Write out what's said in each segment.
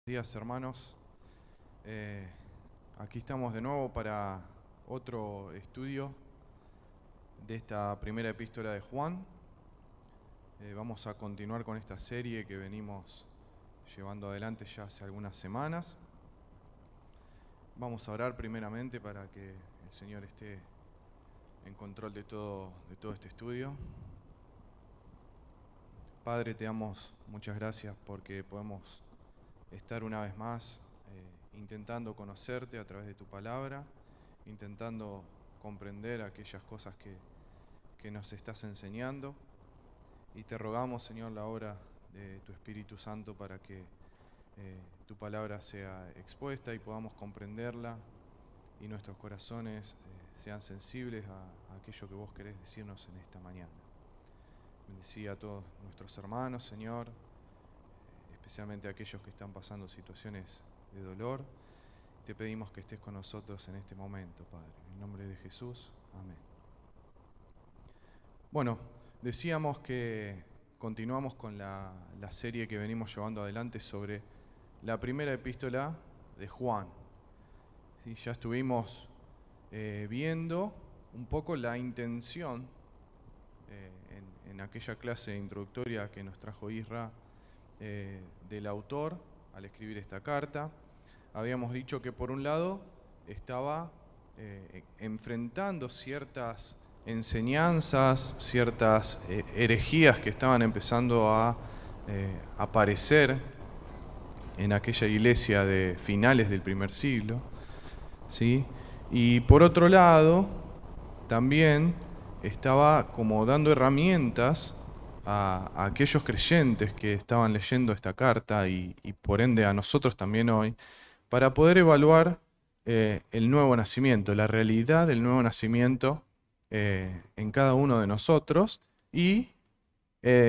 Días, hermanos. Aquí estamos de nuevo para otro estudio de esta primera epístola de Juan. Vamos a continuar con esta serie que venimos llevando adelante ya hace algunas semanas. Vamos a orar primeramente para que el Señor esté en control de todo este estudio. Padre, te damos muchas gracias porque podemos estar una vez más intentando conocerte a través de tu palabra, intentando comprender aquellas cosas que nos estás enseñando, y te rogamos, Señor, la obra de tu Espíritu Santo para que tu palabra sea expuesta y podamos comprenderla y nuestros corazones sean sensibles a aquello que vos querés decirnos en esta mañana. Bendecí a todos nuestros hermanos, Señor, especialmente a aquellos que están pasando situaciones de dolor. Te pedimos que estés con nosotros en este momento, Padre. En el nombre de Jesús, amén. Bueno, decíamos que continuamos con la serie que venimos llevando adelante sobre la primera epístola de Juan. ¿Sí? Ya estuvimos viendo un poco la intención en aquella clase introductoria que nos trajo Isra del autor al escribir esta carta. Habíamos dicho que por un lado estaba enfrentando ciertas enseñanzas, ciertas herejías que estaban empezando a aparecer en aquella iglesia de finales del primer siglo, ¿sí? Y por otro lado, también estaba como dando herramientas a aquellos creyentes que estaban leyendo esta carta y por ende a nosotros también hoy, para poder evaluar el nuevo nacimiento, la realidad del nuevo nacimiento en cada uno de nosotros y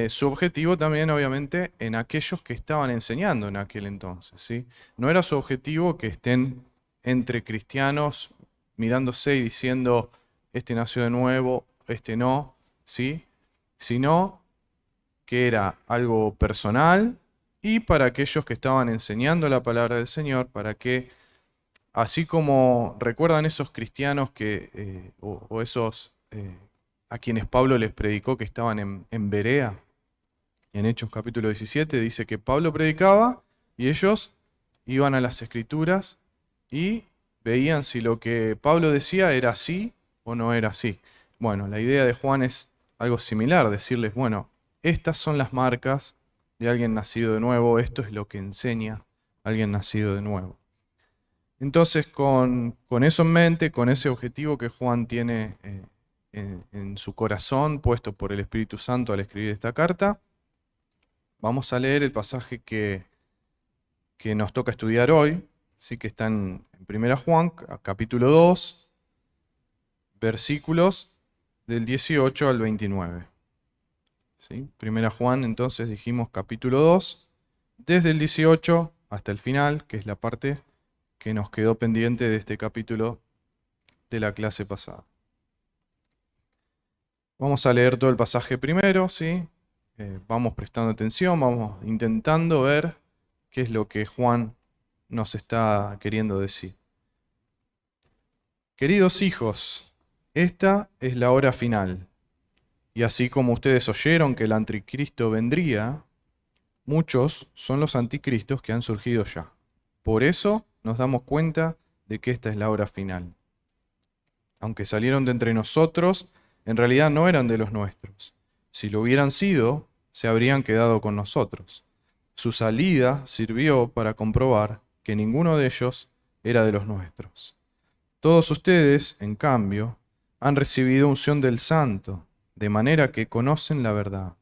su objetivo también, obviamente, en aquellos que estaban enseñando en aquel entonces, ¿sí? No era su objetivo que estén entre cristianos mirándose y diciendo, este nació de nuevo, este no, ¿sí? Sino que era algo personal y para aquellos que estaban enseñando la palabra del Señor, para que, así como recuerdan esos cristianos o esos a quienes Pablo les predicó que estaban en Berea, en Hechos capítulo 17, dice que Pablo predicaba y ellos iban a las Escrituras y veían si lo que Pablo decía era así o no era así. Bueno, la idea de Juan es algo similar, decirles, bueno, estas son las marcas de alguien nacido de nuevo, esto es lo que enseña alguien nacido de nuevo. Entonces, con eso en mente, con ese objetivo que Juan tiene en su corazón, puesto por el Espíritu Santo al escribir esta carta, vamos a leer el pasaje que nos toca estudiar hoy, ¿sí? Que está en 1 Juan, capítulo 2, versículos del 18 al 29. ¿Sí? 1 Juan, entonces dijimos capítulo 2, desde el 18 hasta el final, que es la parte que nos quedó pendiente de este capítulo de la clase pasada. Vamos a leer todo el pasaje primero, ¿sí? Vamos prestando atención, vamos intentando ver qué es lo que Juan nos está queriendo decir. Queridos hijos, esta es la hora final, y así como ustedes oyeron que el anticristo vendría, muchos son los anticristos que han surgido ya. Por eso nos damos cuenta de que esta es la hora final. Aunque salieron de entre nosotros, en realidad no eran de los nuestros. Si lo hubieran sido, se habrían quedado con nosotros. Su salida sirvió para comprobar que ninguno de ellos era de los nuestros. Todos ustedes, en cambio, han recibido unción del Santo, de manera que conocen la verdad.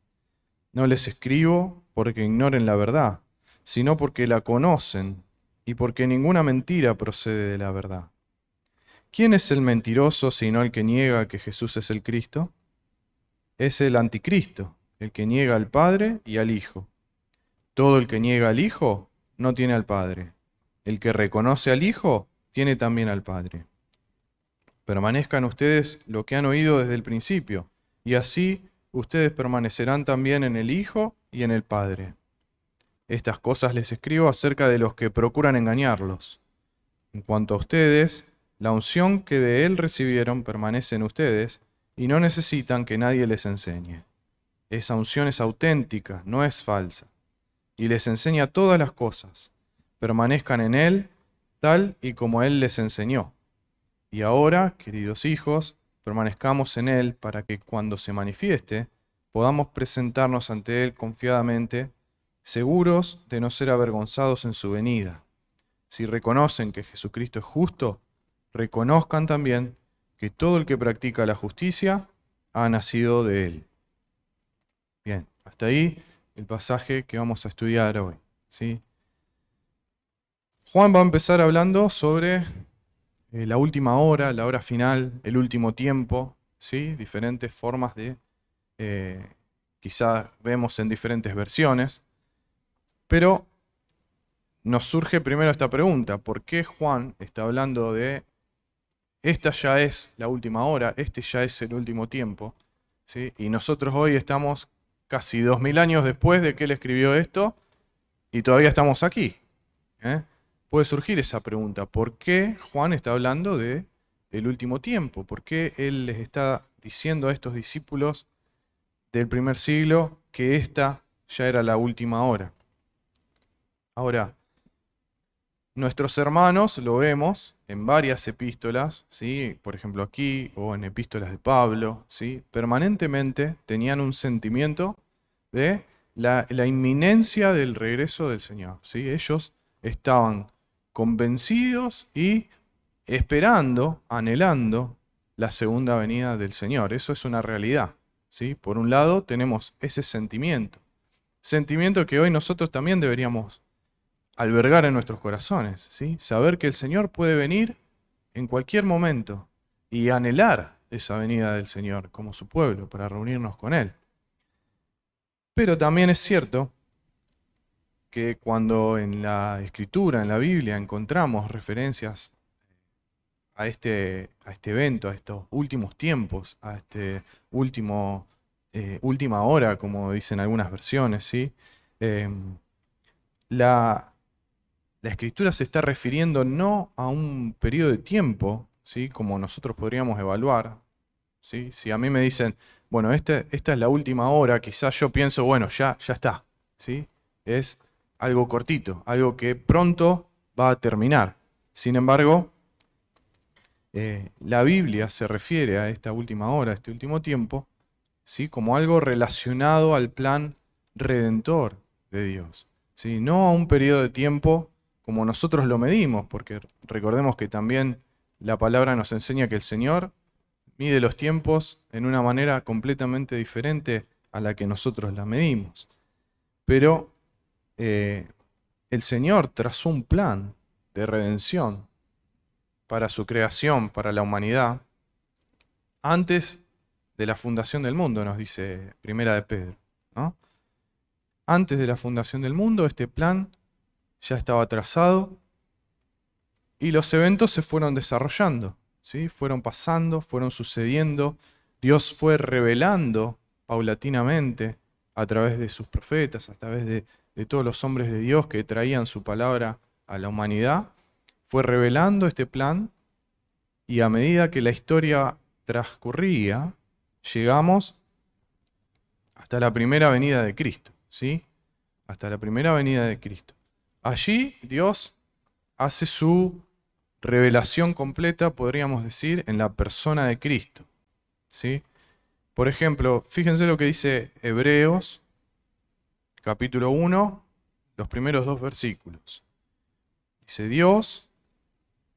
No les escribo porque ignoren la verdad, sino porque la conocen y porque ninguna mentira procede de la verdad. ¿Quién es el mentiroso sino el que niega que Jesús es el Cristo? Es el anticristo, el que niega al Padre y al Hijo. Todo el que niega al Hijo no tiene al Padre. El que reconoce al Hijo tiene también al Padre. Permanezcan ustedes lo que han oído desde el principio, y así ustedes permanecerán también en el Hijo y en el Padre. Estas cosas les escribo acerca de los que procuran engañarlos. En cuanto a ustedes, la unción que de Él recibieron permanece en ustedes y no necesitan que nadie les enseñe. Esa unción es auténtica, no es falsa, y les enseña todas las cosas. Permanezcan en Él, tal y como Él les enseñó. Y ahora, queridos hijos, permanezcamos en Él para que cuando se manifieste, podamos presentarnos ante Él confiadamente, seguros de no ser avergonzados en su venida. Si reconocen que Jesucristo es justo, reconozcan también que todo el que practica la justicia ha nacido de Él. Bien, hasta ahí el pasaje que vamos a estudiar hoy, ¿sí? Juan va a empezar hablando sobre la última hora, la hora final, el último tiempo, ¿sí? Diferentes formas de, quizás vemos en diferentes versiones, pero nos surge primero esta pregunta: ¿por qué Juan está hablando de esta ya es la última hora, este ya es el último tiempo, ¿sí? Y nosotros hoy estamos casi 2000 años después de que él escribió esto y todavía estamos aquí, ¿eh? Puede surgir esa pregunta: ¿por qué Juan está hablando de el último tiempo? ¿Por qué él les está diciendo a estos discípulos del primer siglo que esta ya era la última hora? Ahora, nuestros hermanos lo vemos en varias epístolas, ¿sí? Por ejemplo aquí o en epístolas de Pablo, ¿sí? Permanentemente tenían un sentimiento de la inminencia del regreso del Señor, ¿sí? Ellos estaban convencidos y esperando, anhelando la segunda venida del Señor. Eso es una realidad, ¿sí? Por un lado tenemos ese sentimiento que hoy nosotros también deberíamos albergar en nuestros corazones, ¿sí? Saber que el Señor puede venir en cualquier momento y anhelar esa venida del Señor como su pueblo para reunirnos con Él. Pero también es cierto que cuando en la Escritura, en la Biblia, encontramos referencias a este evento, a estos últimos tiempos, a este última hora, como dicen algunas versiones, ¿sí? La Escritura se está refiriendo no a un periodo de tiempo, ¿sí? Como nosotros podríamos evaluar, ¿sí? Si a mí me dicen, bueno, esta es la última hora, quizás yo pienso, bueno, ya está, ¿sí? Es algo cortito, algo que pronto va a terminar. Sin embargo, la Biblia se refiere a esta última hora, a este último tiempo, ¿sí? Como algo relacionado al plan redentor de Dios, ¿sí? No a un periodo de tiempo como nosotros lo medimos, porque recordemos que también la palabra nos enseña que el Señor mide los tiempos en una manera completamente diferente a la que nosotros la medimos. Pero el Señor trazó un plan de redención para su creación, para la humanidad, antes de la fundación del mundo, nos dice Primera de Pedro, ¿no? Antes de la fundación del mundo, este plan ya estaba trazado y los eventos se fueron desarrollando, ¿sí? Fueron pasando, fueron sucediendo. Dios fue revelando paulatinamente a través de sus profetas, a través de todos los hombres de Dios que traían su palabra a la humanidad. Fue revelando este plan y a medida que la historia transcurría, llegamos hasta la primera venida de Cristo, ¿sí? Hasta la primera venida de Cristo. Allí Dios hace su revelación completa, podríamos decir, en la persona de Cristo, ¿sí? Por ejemplo, fíjense lo que dice Hebreos, capítulo 1, los primeros 2 versículos. Dice: Dios,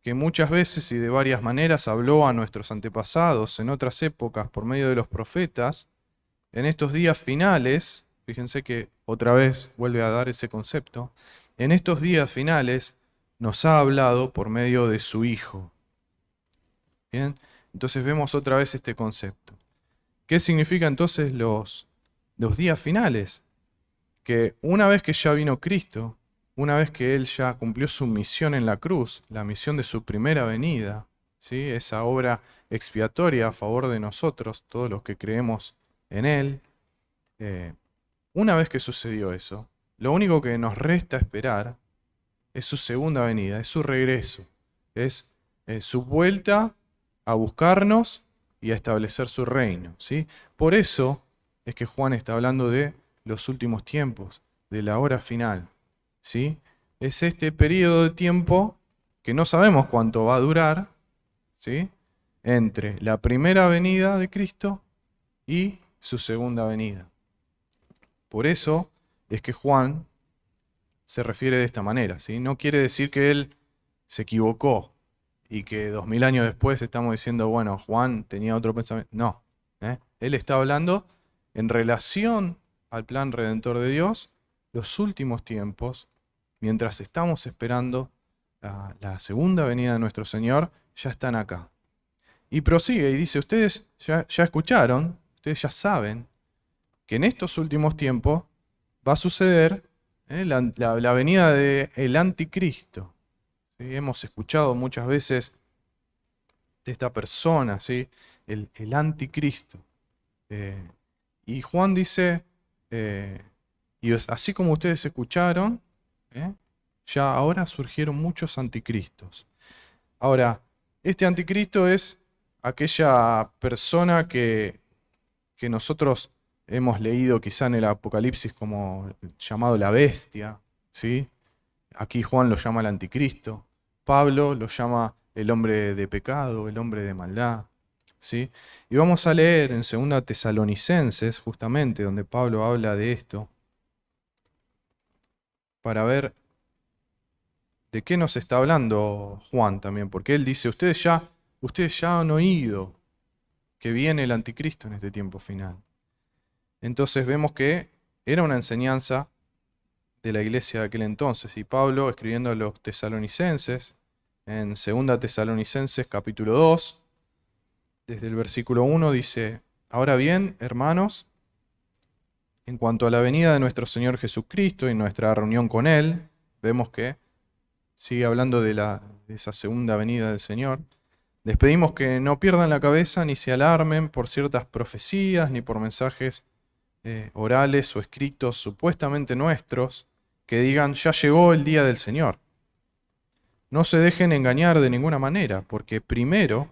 que muchas veces y de varias maneras habló a nuestros antepasados en otras épocas por medio de los profetas, en estos días finales, fíjense que otra vez vuelve a dar ese concepto, en estos días finales nos ha hablado por medio de su Hijo. ¿Bien? Entonces vemos otra vez este concepto. ¿Qué significa entonces los días finales? Que una vez que ya vino Cristo, una vez que Él ya cumplió su misión en la cruz, la misión de su primera venida, ¿sí? Esa obra expiatoria a favor de nosotros, todos los que creemos en Él, una vez que sucedió eso, lo único que nos resta esperar es su segunda venida, es su regreso, es su vuelta a buscarnos y a establecer su reino, ¿sí? Por eso es que Juan está hablando de los últimos tiempos, de la hora final, ¿sí? Es este periodo de tiempo que no sabemos cuánto va a durar, ¿sí? Entre la primera venida de Cristo y su segunda venida. Por eso es que Juan se refiere de esta manera, ¿sí? No quiere decir que él se equivocó y que 2000 años después estamos diciendo, bueno, Juan tenía otro pensamiento. No, él está hablando en relación al plan redentor de Dios, los últimos tiempos, mientras estamos esperando la segunda venida de nuestro Señor, ya están acá. Y prosigue y dice, ustedes ya escucharon, ustedes ya saben que en estos últimos tiempos va a suceder la venida del anticristo. ¿Sí? Hemos escuchado muchas veces de esta persona, ¿sí? El anticristo. Y Juan dice, y así como ustedes escucharon, ya ahora surgieron muchos anticristos. Ahora, este anticristo es aquella persona que nosotros hemos leído quizá en el Apocalipsis como llamado la bestia, ¿sí? Aquí Juan lo llama el anticristo, Pablo lo llama el hombre de pecado, el hombre de maldad, ¿sí? Y vamos a leer en 2 Tesalonicenses, justamente, donde Pablo habla de esto, para ver de qué nos está hablando Juan también, porque él dice, ustedes ya han oído que viene el anticristo en este tiempo final. Entonces vemos que era una enseñanza de la iglesia de aquel entonces. Y Pablo, escribiendo a los tesalonicenses, en 2 Tesalonicenses capítulo 2, desde el versículo 1 dice, ahora bien, hermanos, en cuanto a la venida de nuestro Señor Jesucristo y nuestra reunión con Él, vemos que sigue hablando de esa segunda venida del Señor. Les pedimos que no pierdan la cabeza ni se alarmen por ciertas profecías ni por mensajes orales o escritos supuestamente nuestros que digan ya llegó el día del Señor. No se dejen engañar de ninguna manera, porque primero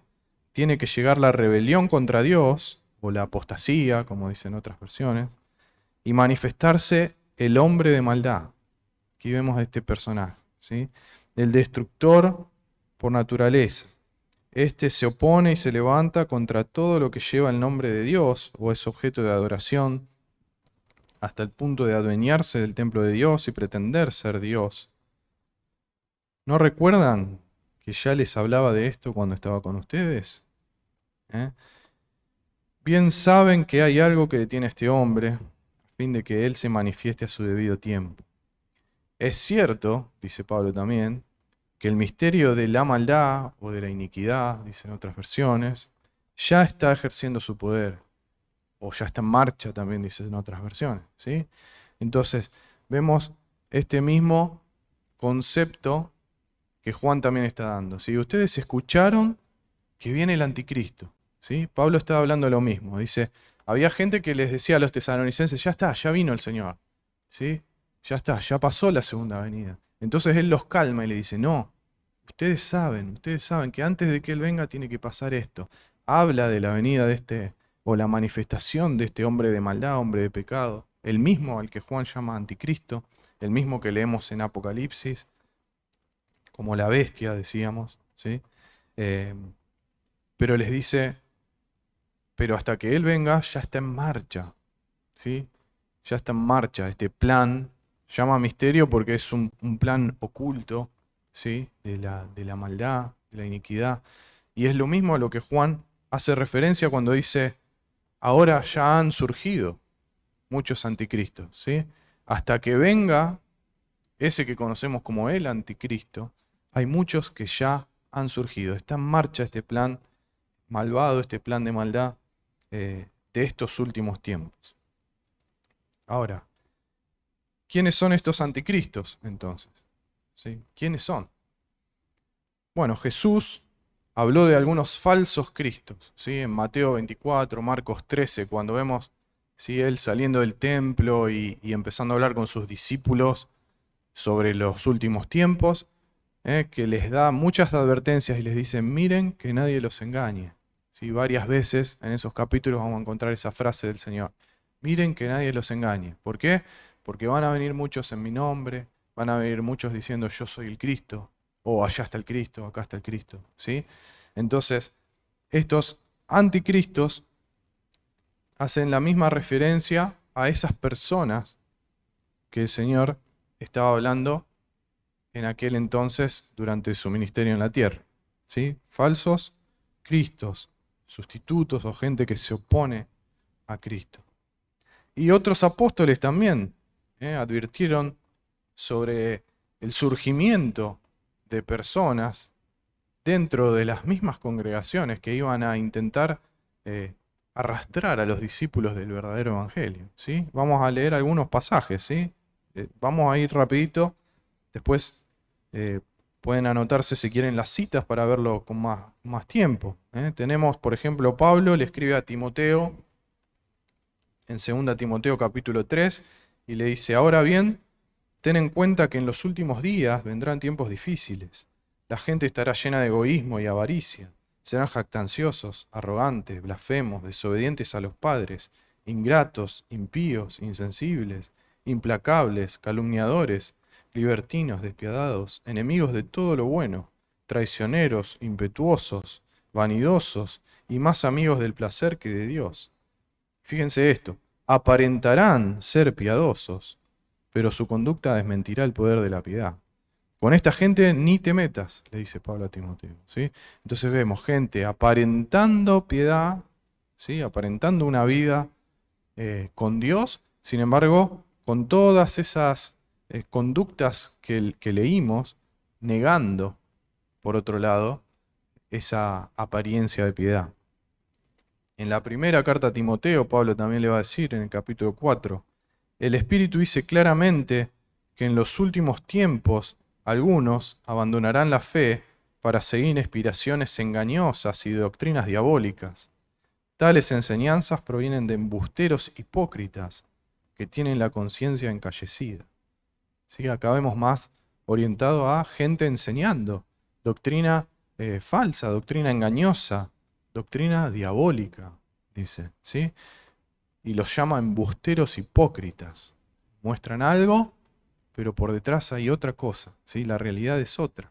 tiene que llegar la rebelión contra Dios, o la apostasía, como dicen otras versiones, y manifestarse el hombre de maldad. Aquí vemos a este personaje, ¿sí? El destructor por naturaleza. Este se opone y se levanta contra todo lo que lleva el nombre de Dios o es objeto de adoración, hasta el punto de adueñarse del templo de Dios y pretender ser Dios. ¿No recuerdan que ya les hablaba de esto cuando estaba con ustedes? Bien saben que hay algo que detiene a este hombre, a fin de que él se manifieste a su debido tiempo. Es cierto, dice Pablo también, que el misterio de la maldad o de la iniquidad, dicen otras versiones, ya está ejerciendo su poder, o ya está en marcha también, dicen otras versiones, ¿sí? Entonces, vemos este mismo concepto que Juan también está dando, ¿sí? Ustedes escucharon que viene el anticristo, ¿sí? Pablo está hablando de lo mismo, dice, había gente que les decía a los tesalonicenses, ya está, ya vino el Señor, ¿sí? Ya está, ya pasó la segunda venida. Entonces él los calma y le dice, no, ustedes saben que antes de que Él venga tiene que pasar esto. Habla de la venida de este, o la manifestación de este hombre de maldad, hombre de pecado, el mismo al que Juan llama anticristo, el mismo que leemos en Apocalipsis, como la bestia, decíamos, ¿sí? Pero les dice, pero hasta que Él venga ya está en marcha, ¿sí? Ya está en marcha este plan, llama misterio porque es un plan oculto, ¿sí? De la maldad, de la iniquidad. Y es lo mismo a lo que Juan hace referencia cuando dice, ahora ya han surgido muchos anticristos, ¿sí? Hasta que venga ese que conocemos como el anticristo, hay muchos que ya han surgido. Está en marcha este plan malvado, este plan de maldad de estos últimos tiempos. Ahora, ¿quiénes son estos anticristos entonces? ¿Sí? ¿Quiénes son? Bueno, Jesús habló de algunos falsos cristos, ¿sí? En Mateo 24, Marcos 13, cuando vemos ¿sí? Él saliendo del templo y empezando a hablar con sus discípulos sobre los últimos tiempos, que les da muchas advertencias y les dice, miren que nadie los engañe. ¿Sí? Varias veces en esos capítulos vamos a encontrar esa frase del Señor. Miren que nadie los engañe. ¿Por qué? Porque van a venir muchos en mi nombre, van a venir muchos diciendo yo soy el Cristo, o allá está el Cristo, acá está el Cristo. ¿Sí? Entonces, estos anticristos hacen la misma referencia a esas personas que el Señor estaba hablando en aquel entonces durante su ministerio en la tierra. ¿Sí? Falsos cristos, sustitutos o gente que se opone a Cristo. Y otros apóstoles también advirtieron sobre el surgimiento de personas dentro de las mismas congregaciones que iban a intentar arrastrar a los discípulos del verdadero evangelio. ¿Sí? Vamos a leer algunos pasajes. ¿Sí? Vamos a ir rapidito. Después pueden anotarse si quieren las citas para verlo con más tiempo. Tenemos, por ejemplo, Pablo le escribe a Timoteo en 2 Timoteo capítulo 3 y le dice, ahora bien, ten en cuenta que en los últimos días vendrán tiempos difíciles. La gente estará llena de egoísmo y avaricia. Serán jactanciosos, arrogantes, blasfemos, desobedientes a los padres, ingratos, impíos, insensibles, implacables, calumniadores, libertinos, despiadados, enemigos de todo lo bueno, traicioneros, impetuosos, vanidosos y más amigos del placer que de Dios. Fíjense esto, aparentarán ser piadosos, pero su conducta desmentirá el poder de la piedad. Con esta gente ni te metas, le dice Pablo a Timoteo. ¿Sí? Entonces vemos gente aparentando piedad, ¿sí? Aparentando una vida con Dios, sin embargo, con todas esas conductas que leímos, negando, por otro lado, esa apariencia de piedad. En la primera carta a Timoteo, Pablo también le va a decir en el capítulo 4, el Espíritu dice claramente que en los últimos tiempos algunos abandonarán la fe para seguir inspiraciones engañosas y doctrinas diabólicas. Tales enseñanzas provienen de embusteros hipócritas que tienen la conciencia encallecida. ¿Sí? Acá vemos más orientado a gente enseñando doctrina falsa, doctrina engañosa, doctrina diabólica, dice, ¿sí? Y los llama embusteros hipócritas. Muestran algo, pero por detrás hay otra cosa, ¿sí? La realidad es otra.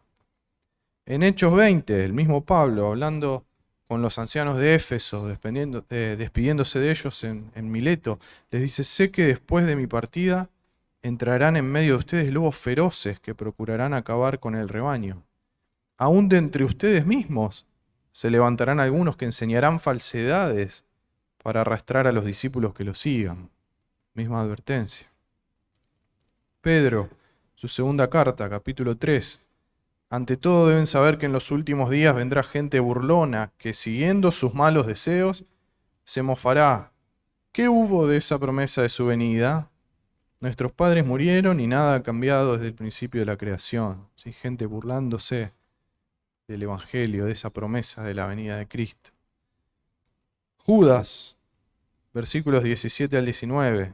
En Hechos 20, el mismo Pablo, hablando con los ancianos de Éfeso, despidiéndose de ellos en Mileto, les dice, sé que después de mi partida entrarán en medio de ustedes lobos feroces que procurarán acabar con el rebaño. Aún de entre ustedes mismos se levantarán algunos que enseñarán falsedades para arrastrar a los discípulos que los sigan. Misma advertencia. Pedro, su segunda carta, capítulo 3. Ante todo deben saber que en los últimos días vendrá gente burlona que siguiendo sus malos deseos se mofará. ¿Qué hubo de esa promesa de su venida? Nuestros padres murieron y nada ha cambiado desde el principio de la creación. ¿Sí? Gente burlándose del Evangelio, de esa promesa de la venida de Cristo. Judas, versículos 17 al 19.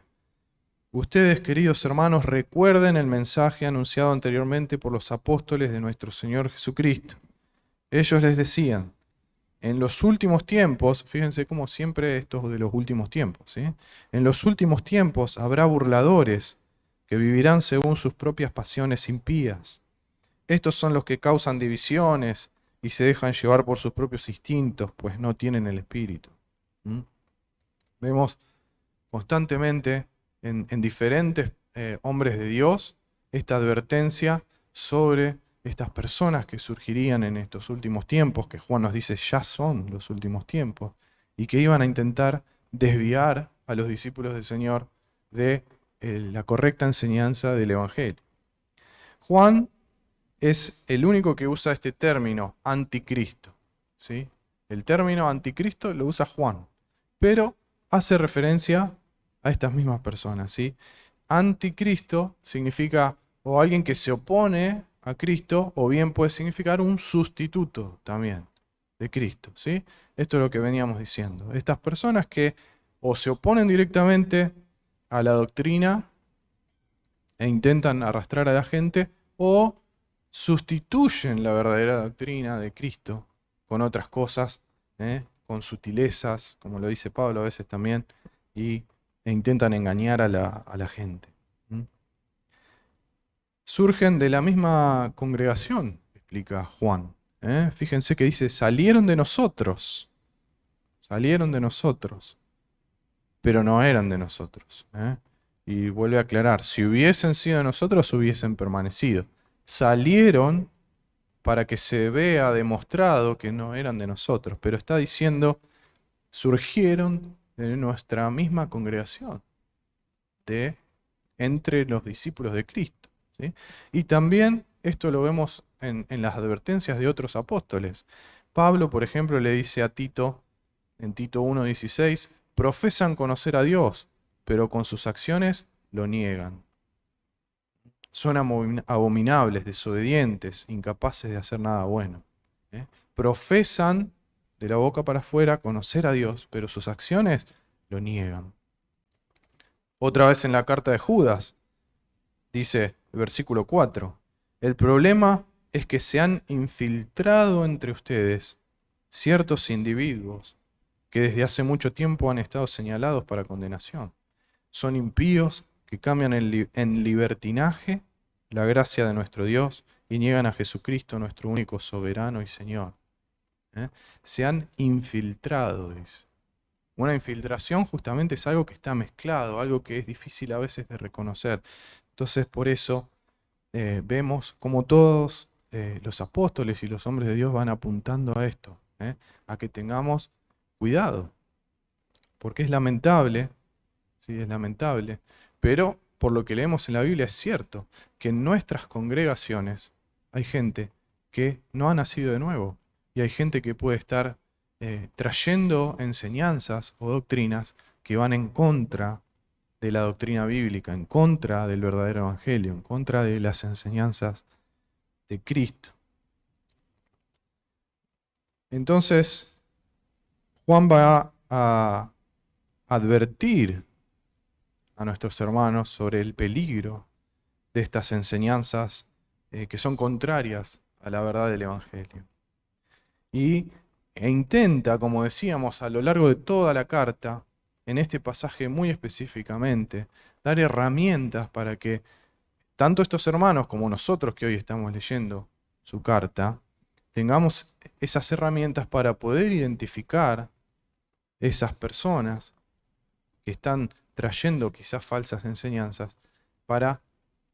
Ustedes, queridos hermanos, recuerden el mensaje anunciado anteriormente por los apóstoles de nuestro Señor Jesucristo. Ellos les decían, en los últimos tiempos, fíjense cómo siempre esto de los últimos tiempos, ¿sí? En los últimos tiempos habrá burladores que vivirán según sus propias pasiones impías. Estos son los que causan divisiones y se dejan llevar por sus propios instintos, pues no tienen el Espíritu. Vemos constantemente en diferentes hombres de Dios esta advertencia sobre estas personas que surgirían en estos últimos tiempos, que Juan nos dice ya son los últimos tiempos, y que iban a intentar desviar a los discípulos del Señor de la correcta enseñanza del Evangelio. Juan es el único que usa este término anticristo, ¿sí? El término anticristo lo usa Juan, pero hace referencia a estas mismas personas, ¿sí? Anticristo significa o alguien que se opone a Cristo, o bien puede significar un sustituto también de Cristo, ¿sí? Esto es lo que veníamos diciendo. Estas personas que o se oponen directamente a la doctrina e intentan arrastrar a la gente, o sustituyen la verdadera doctrina de Cristo con otras cosas, con sutilezas, como lo dice Pablo a veces también, e intentan engañar a la gente. Surgen de la misma congregación, explica Juan. Fíjense que dice, salieron de nosotros, pero no eran de nosotros. Y vuelve a aclarar, si hubiesen sido de nosotros, hubiesen permanecido. Salieron para que se vea demostrado que no eran de nosotros, pero está diciendo, surgieron de nuestra misma congregación, de entre los discípulos de Cristo. ¿Sí? Y también esto lo vemos en las advertencias de otros apóstoles. Pablo, por ejemplo, le dice a Tito, en Tito 1:16, profesan conocer a Dios, pero con sus acciones lo niegan. Son abominables, desobedientes, incapaces de hacer nada bueno. Profesan de la boca para afuera conocer a Dios, pero sus acciones lo niegan. Otra vez en la carta de Judas, dice, versículo 4, el problema es que se han infiltrado entre ustedes ciertos individuos que desde hace mucho tiempo han estado señalados para condenación. Son impíos que cambian en libertinaje la gracia de nuestro Dios y niegan a Jesucristo, nuestro único soberano y Señor. Se han infiltrado, dice. Una infiltración justamente es algo que está mezclado, algo que es difícil a veces de reconocer. Entonces por eso vemos como todos los apóstoles y los hombres de Dios van apuntando a esto, a que tengamos cuidado, porque es lamentable, ¿sí? Es lamentable, pero por lo que leemos en la Biblia es cierto que en nuestras congregaciones hay gente que no ha nacido de nuevo y hay gente que puede estar trayendo enseñanzas o doctrinas que van en contra de la doctrina bíblica, en contra del verdadero evangelio, en contra de las enseñanzas de Cristo. Entonces, Juan va a advertir a nuestros hermanos sobre el peligro de estas enseñanzas que son contrarias a la verdad del evangelio. E intenta, como decíamos, a lo largo de toda la carta, en este pasaje muy específicamente, dar herramientas para que tanto estos hermanos como nosotros que hoy estamos leyendo su carta, tengamos esas herramientas para poder identificar esas personas que están trayendo quizás falsas enseñanzas, para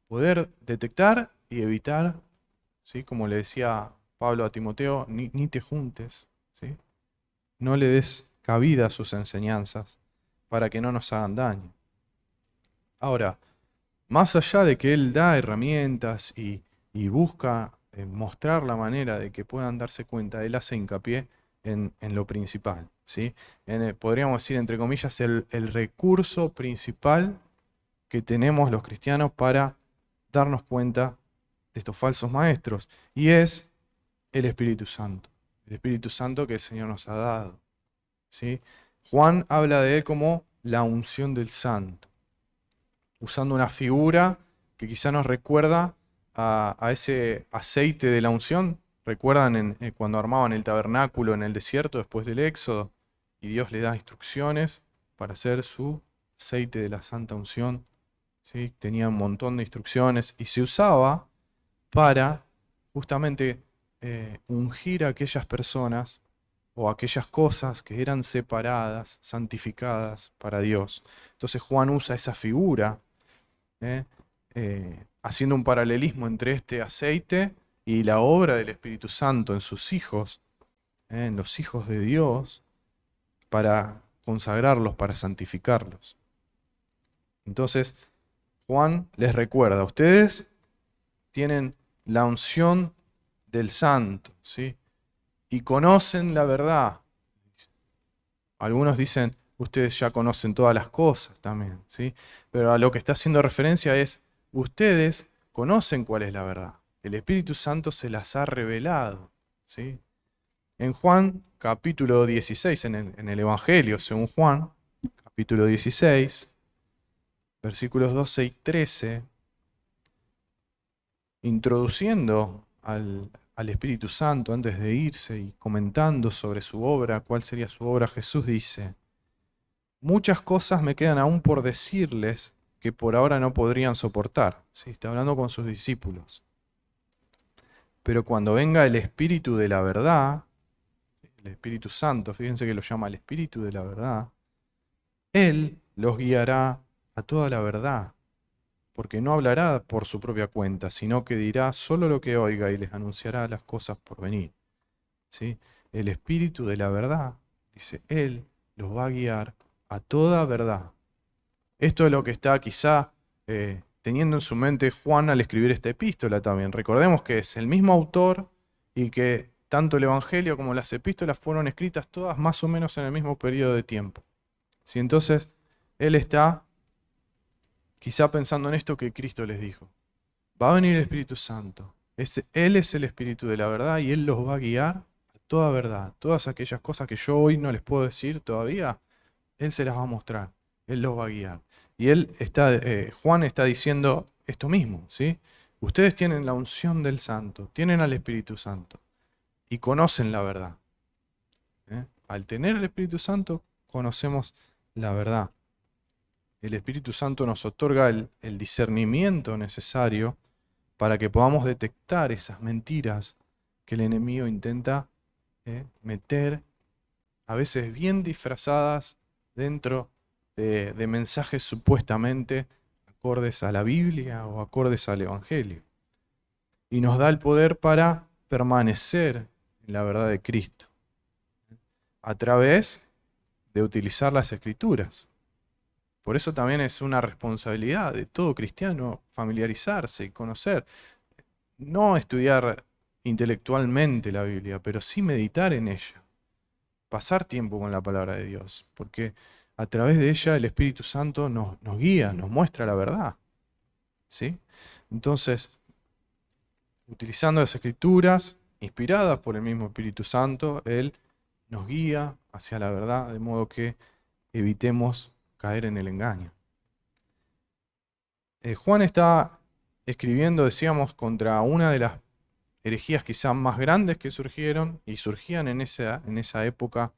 poder detectar y evitar, ¿sí? Como le decía Pablo a Timoteo, ni te juntes, ¿sí? No le des cabida a sus enseñanzas para que no nos hagan daño. Ahora, más allá de que él da herramientas y busca mostrar la manera de que puedan darse cuenta, él hace hincapié en lo principal, ¿sí? Podríamos decir, entre comillas, el recurso principal que tenemos los cristianos para darnos cuenta de estos falsos maestros, y es el Espíritu Santo que el Señor nos ha dado, ¿sí? Juan habla de él como la unción del Santo, usando una figura que quizá nos recuerda a ese aceite de la unción. ¿Recuerdan cuando armaban el tabernáculo en el desierto después del Éxodo? Y Dios le da instrucciones para hacer su aceite de la santa unción, ¿sí? Tenía un montón de instrucciones y se usaba para justamente ungir a aquellas personas o aquellas cosas que eran separadas, santificadas para Dios. Entonces Juan usa esa figura, haciendo un paralelismo entre este aceite y la obra del Espíritu Santo en sus hijos, en los hijos de Dios, para consagrarlos, para santificarlos. Entonces, Juan les recuerda, ustedes tienen la unción del Santo, ¿sí? Y conocen la verdad. Algunos dicen, ustedes ya conocen todas las cosas también, ¿sí? Pero a lo que está haciendo referencia es, ustedes conocen cuál es la verdad. El Espíritu Santo se las ha revelado, ¿sí? En Juan capítulo 16, en el Evangelio según Juan, capítulo 16, versículos 12 y 13, introduciendo al Espíritu Santo antes de irse y comentando sobre su obra, cuál sería su obra, Jesús dice: muchas cosas me quedan aún por decirles que por ahora no podrían soportar. ¿Sí? Está hablando con sus discípulos. Pero cuando venga el Espíritu de la verdad, el Espíritu Santo, fíjense que lo llama el Espíritu de la verdad, Él los guiará a toda la verdad, porque no hablará por su propia cuenta, sino que dirá solo lo que oiga y les anunciará las cosas por venir. ¿Sí? El Espíritu de la verdad, dice, Él los va a guiar a toda verdad. Esto es lo que está quizá teniendo en su mente Juan al escribir esta epístola también. Recordemos que es el mismo autor y que tanto el Evangelio como las epístolas fueron escritas todas más o menos en el mismo periodo de tiempo. ¿Sí? Entonces, él está quizá pensando en esto que Cristo les dijo. Va a venir el Espíritu Santo. Él es el Espíritu de la verdad y Él los va a guiar a toda verdad. Todas aquellas cosas que yo hoy no les puedo decir todavía, Él se las va a mostrar. Él los va a guiar. Y Juan está diciendo esto mismo, ¿sí? Ustedes tienen la unción del Santo, tienen al Espíritu Santo y conocen la verdad. Al tener el Espíritu Santo, conocemos la verdad. El Espíritu Santo nos otorga el discernimiento necesario para que podamos detectar esas mentiras que el enemigo intenta meter, a veces bien disfrazadas, dentro de mensajes supuestamente acordes a la Biblia o acordes al Evangelio. Y nos da el poder para permanecer en la verdad de Cristo, a través de utilizar las Escrituras. Por eso también es una responsabilidad de todo cristiano familiarizarse y conocer. No estudiar intelectualmente la Biblia, pero sí meditar en ella. Pasar tiempo con la palabra de Dios, porque a través de ella el Espíritu Santo nos guía, nos muestra la verdad. ¿Sí? Entonces, utilizando las Escrituras, inspiradas por el mismo Espíritu Santo, Él nos guía hacia la verdad, de modo que evitemos caer en el engaño. Juan está escribiendo, decíamos, contra una de las herejías quizás más grandes que surgieron y surgían en esa época,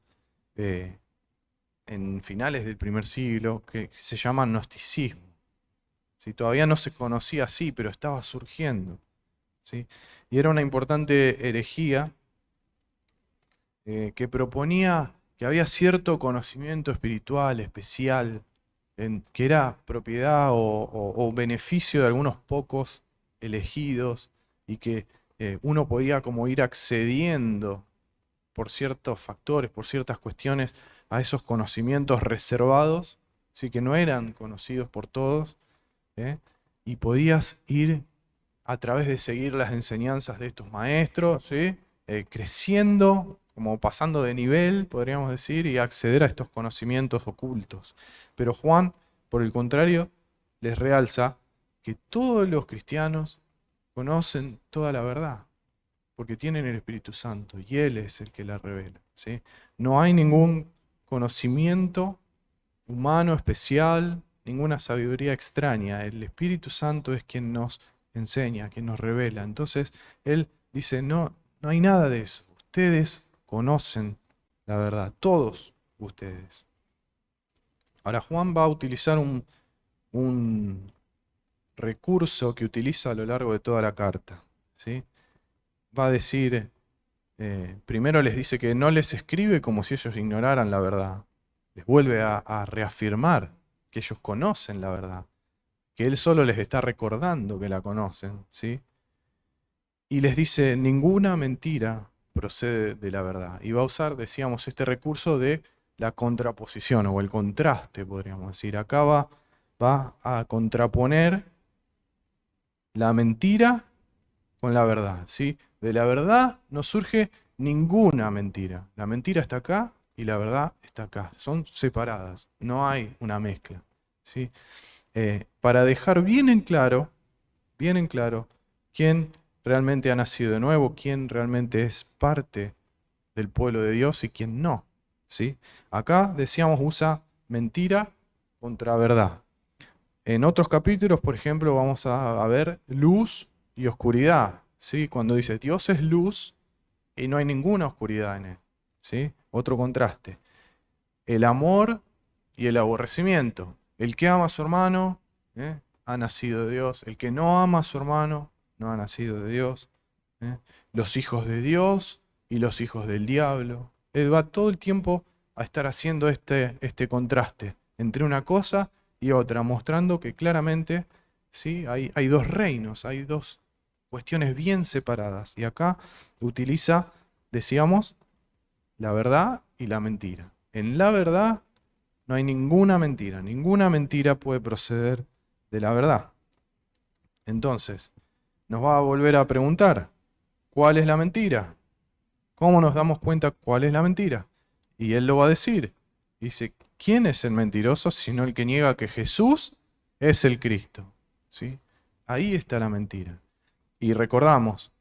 en finales del primer siglo, que se llama gnosticismo. ¿Sí? Todavía no se conocía así, pero estaba surgiendo. ¿Sí? Y era una importante herejía que proponía que había cierto conocimiento espiritual especial, que era propiedad o beneficio de algunos pocos elegidos, y que uno podía como ir accediendo por ciertos factores, por ciertas cuestiones, a esos conocimientos reservados, ¿sí? Que no eran conocidos por todos, y podías ir a través de seguir las enseñanzas de estos maestros, ¿sí? Creciendo, como pasando de nivel, podríamos decir, y acceder a estos conocimientos ocultos. Pero Juan, por el contrario, les realza que todos los cristianos conocen toda la verdad, porque tienen el Espíritu Santo y Él es el que la revela. ¿Sí? No hay ningún conocimiento humano especial, ninguna sabiduría extraña. El Espíritu Santo es quien nos enseña, quien nos revela. Entonces, Él dice, no hay nada de eso. Ustedes conocen la verdad, todos ustedes. Ahora Juan va a utilizar un recurso que utiliza a lo largo de toda la carta. ¿Sí? Va a decir, primero les dice que no les escribe como si ellos ignoraran la verdad. Les vuelve a reafirmar que ellos conocen la verdad, que Él solo les está recordando que la conocen. ¿Sí? Y les dice, ninguna mentira procede de la verdad. Y va a usar, decíamos, este recurso de la contraposición o el contraste, podríamos decir. Acá va a contraponer la mentira con la verdad. ¿Sí? De la verdad no surge ninguna mentira. La mentira está acá y la verdad está acá. Son separadas, no hay una mezcla. ¿Sí? Para dejar bien en claro quién realmente ha nacido de nuevo, quién realmente es parte del pueblo de Dios y quién no. ¿Sí? Acá, decíamos, usa mentira contra verdad. En otros capítulos, por ejemplo, vamos a ver luz y oscuridad, ¿sí? Cuando dice Dios es luz y no hay ninguna oscuridad en él, ¿sí? Otro contraste. El amor y el aborrecimiento. El que ama a su hermano, ha nacido de Dios. El que no ama a su hermano, no ha nacido de Dios. Los hijos de Dios y los hijos del diablo. Él va todo el tiempo a estar haciendo este contraste entre una cosa y otra, mostrando que claramente, ¿sí? hay dos reinos, hay dos cuestiones bien separadas. Y acá utiliza, decíamos, la verdad y la mentira. En la verdad no hay ninguna mentira puede proceder de la verdad. Entonces, nos va a volver a preguntar, ¿cuál es la mentira? ¿Cómo nos damos cuenta cuál es la mentira? Y él lo va a decir. Dice, ¿quién es el mentiroso sino el que niega que Jesús es el Cristo? ¿Sí? Ahí está la mentira. Y recordamos,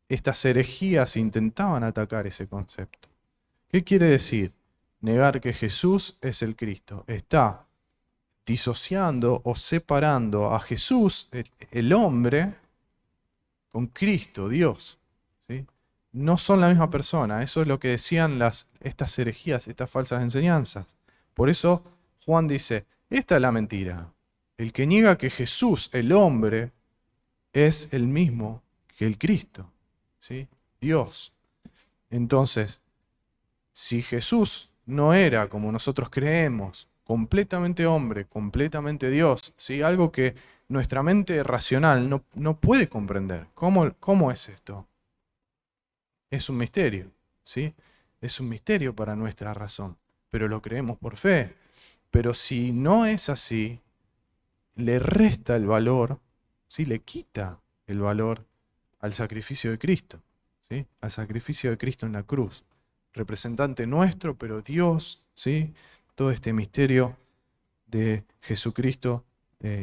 estas herejías intentaban atacar ese concepto. ¿Qué quiere decir? Negar que Jesús es el Cristo. Está disociando o separando a Jesús, el hombre, con Cristo, Dios. ¿Sí? No son la misma persona. Eso es lo que decían estas herejías, estas falsas enseñanzas. Por eso Juan dice, esta es la mentira. El que niega que Jesús, el hombre, es el mismo que el Cristo, ¿sí? Dios. Entonces, si Jesús no era, como nosotros creemos, completamente hombre, completamente Dios, ¿sí? Algo que nuestra mente racional no puede comprender. ¿Cómo es esto? Es un misterio, ¿sí? Es un misterio para nuestra razón, pero lo creemos por fe. Pero si no es así, le resta el valor, ¿sí? Le quita el valor al sacrificio de Cristo, ¿sí? Al sacrificio de Cristo en la cruz. Representante nuestro, pero Dios, ¿sí? Todo este misterio de Jesucristo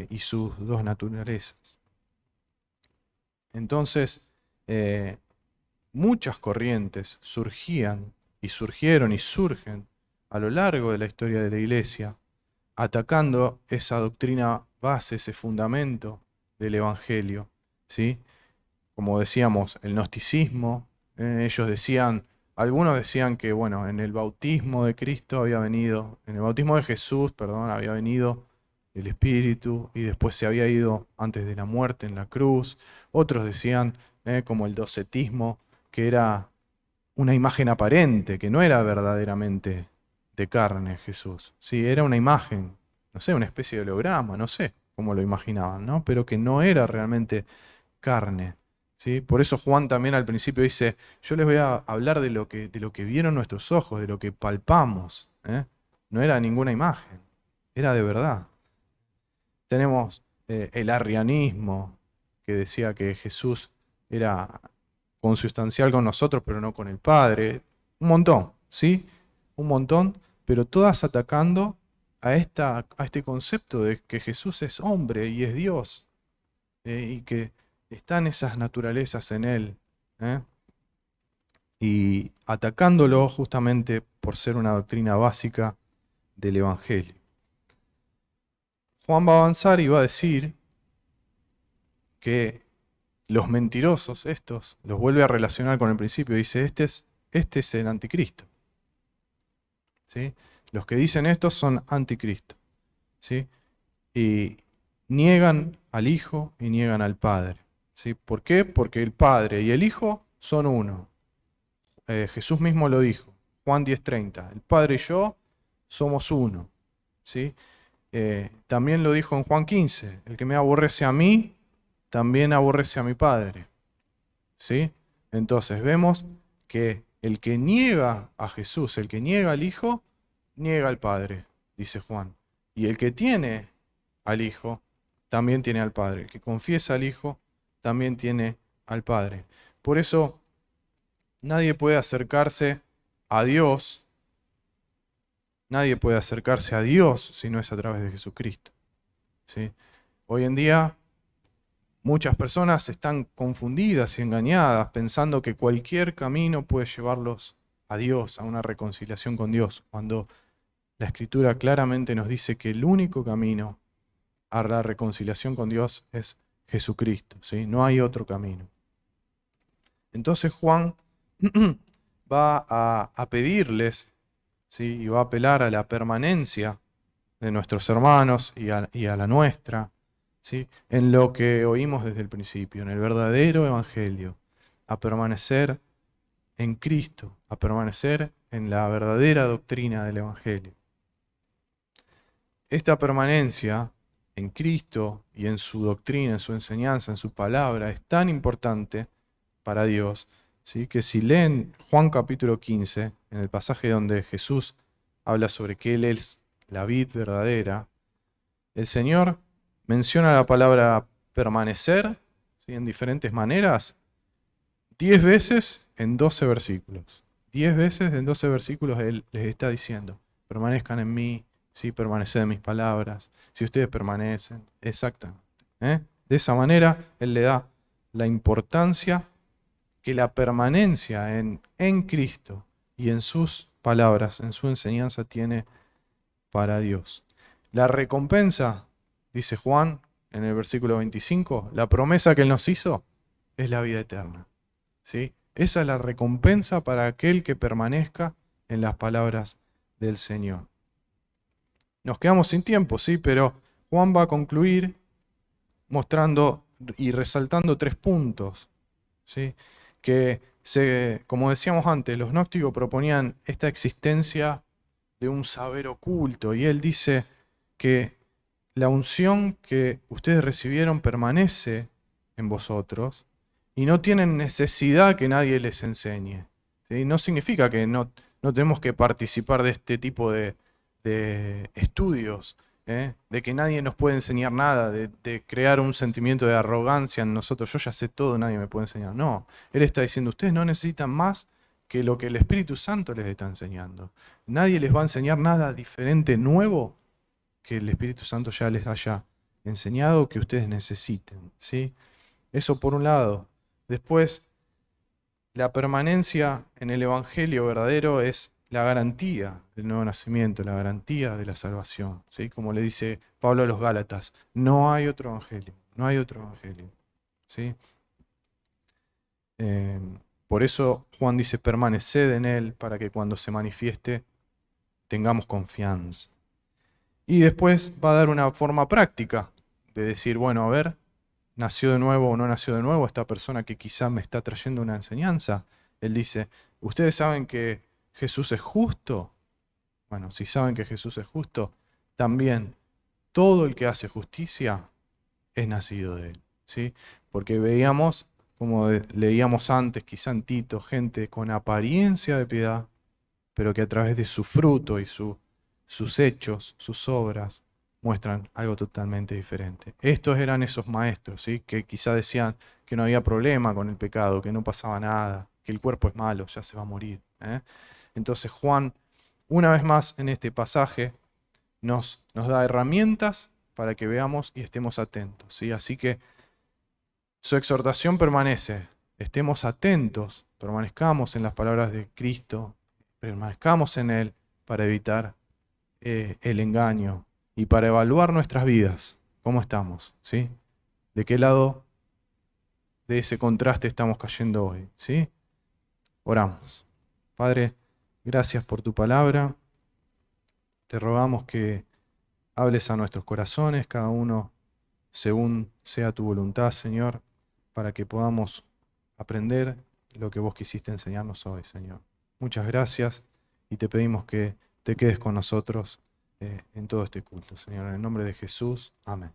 y sus dos naturalezas. Entonces, muchas corrientes surgían y surgieron y surgen a lo largo de la historia de la Iglesia, atacando esa doctrina base, ese fundamento del Evangelio, ¿sí? Como decíamos, el gnosticismo, ellos decían, algunos decían que, bueno, en el bautismo de Cristo había venido, en el bautismo de Jesús, perdón, había venido el Espíritu y después se había ido antes de la muerte en la cruz. Otros decían, como el docetismo, que era una imagen aparente, que no era verdaderamente de carne Jesús. Sí, era una imagen, no sé, una especie de holograma, no sé cómo lo imaginaban, ¿no? Pero que no era realmente carne. ¿Sí? Por eso Juan también al principio dice, yo les voy a hablar de lo que vieron nuestros ojos, de lo que palpamos. No era ninguna imagen, era de verdad. Tenemos el arrianismo, que decía que Jesús era consustancial con nosotros, pero no con el Padre. Un montón, ¿sí? Un montón, pero todas atacando a este concepto de que Jesús es hombre y es Dios, y que están esas naturalezas en él, y atacándolo justamente por ser una doctrina básica del Evangelio. Juan va a avanzar y va a decir que los mentirosos, estos, los vuelve a relacionar con el principio, dice, este es el anticristo. ¿Sí? Los que dicen esto son anticristo. ¿Sí? Y niegan al Hijo y niegan al Padre. ¿Sí? ¿Por qué? Porque el Padre y el Hijo son uno. Jesús mismo lo dijo, Juan 10:30, el Padre y yo somos uno. ¿Sí? También lo dijo en Juan 15, el que me aborrece a mí, también aborrece a mi Padre. ¿Sí? Entonces vemos que el que niega a Jesús, el que niega al Hijo, niega al Padre, dice Juan. Y el que tiene al Hijo, también tiene al Padre. El que confiesa al Hijo, también tiene al Padre. Por eso nadie puede acercarse a Dios, nadie puede acercarse a Dios si no es a través de Jesucristo. ¿Sí? Hoy en día muchas personas están confundidas y engañadas pensando que cualquier camino puede llevarlos a Dios, a una reconciliación con Dios, cuando La Escritura claramente nos dice que el único camino a la reconciliación con Dios es Jesucristo, ¿sí? No hay otro camino. Entonces Juan va a pedirles, ¿sí? Y va a apelar a la permanencia de nuestros hermanos y a la nuestra, ¿sí? En lo que oímos desde el principio, en el verdadero evangelio, a permanecer en Cristo, a permanecer en la verdadera doctrina del evangelio. Esta permanencia en Cristo y en su doctrina, en su enseñanza, en su palabra, es tan importante para Dios, ¿sí? Que si leen Juan capítulo 15, en el pasaje donde Jesús habla sobre que Él es la vid verdadera, el Señor menciona la palabra permanecer, ¿sí? En diferentes maneras, 10 veces en 12 versículos. 10 veces en 12 versículos Él les está diciendo, permanezcan en mí, ¿sí? Permaneced en mis palabras, si ustedes permanecen, exactamente. De esa manera Él le da la importancia que la permanencia en Cristo y en sus palabras, en su enseñanza, tiene para Dios. La recompensa, dice Juan en el versículo 25, la promesa que Él nos hizo es la vida eterna, ¿sí? Esa es la recompensa para aquel que permanezca en las palabras del Señor. Nos quedamos sin tiempo, ¿sí? Pero Juan va a concluir mostrando y resaltando 3 puntos, ¿sí? Que, como decíamos antes, los gnósticos proponían esta existencia de un saber oculto, y él dice que la unción que ustedes recibieron permanece en vosotros y no tienen necesidad que nadie les enseñe, ¿sí? No significa que no tenemos que participar de este tipo de estudios, de que nadie nos puede enseñar nada, de crear un sentimiento de arrogancia en nosotros. Yo ya sé todo, nadie me puede enseñar. No, Él está diciendo, ustedes no necesitan más que lo que el Espíritu Santo les está enseñando. Nadie les va a enseñar nada diferente, nuevo, que el Espíritu Santo ya les haya enseñado, que ustedes necesiten, ¿sí? Eso por un lado. Después, la permanencia en el Evangelio verdadero es la garantía del nuevo nacimiento, la garantía de la salvación, ¿sí? Como le dice Pablo a los Gálatas, no hay otro Evangelio, no hay otro Evangelio, ¿sí? Por eso Juan dice, permaneced en Él para que cuando se manifieste tengamos confianza. Y después va a dar una forma práctica de decir, bueno, a ver, ¿nació de nuevo o no nació de nuevo esta persona que quizá me está trayendo una enseñanza? Él dice, ¿ustedes saben que Jesús es justo? Bueno, si saben que Jesús es justo, también todo el que hace justicia es nacido de Él, ¿sí? Porque veíamos, como leíamos antes, quizá en Tito, gente con apariencia de piedad, pero que a través de su fruto y sus hechos, sus obras, muestran algo totalmente diferente. Estos eran esos maestros, ¿sí? Que quizá decían que no había problema con el pecado, que no pasaba nada, que el cuerpo es malo, ya se va a morir. Entonces Juan, una vez más en este pasaje, nos da herramientas para que veamos y estemos atentos, ¿sí? Así que su exhortación permanece. Estemos atentos, permanezcamos en las palabras de Cristo, permanezcamos en Él para evitar el engaño y para evaluar nuestras vidas, cómo estamos, ¿sí? ¿De qué lado de ese contraste estamos cayendo hoy, ¿sí? Oramos. Padre, gracias por tu palabra. Te rogamos que hables a nuestros corazones, cada uno según sea tu voluntad, Señor, para que podamos aprender lo que vos quisiste enseñarnos hoy, Señor. Muchas gracias y te pedimos que te quedes con nosotros en todo este culto, Señor. En el nombre de Jesús, amén.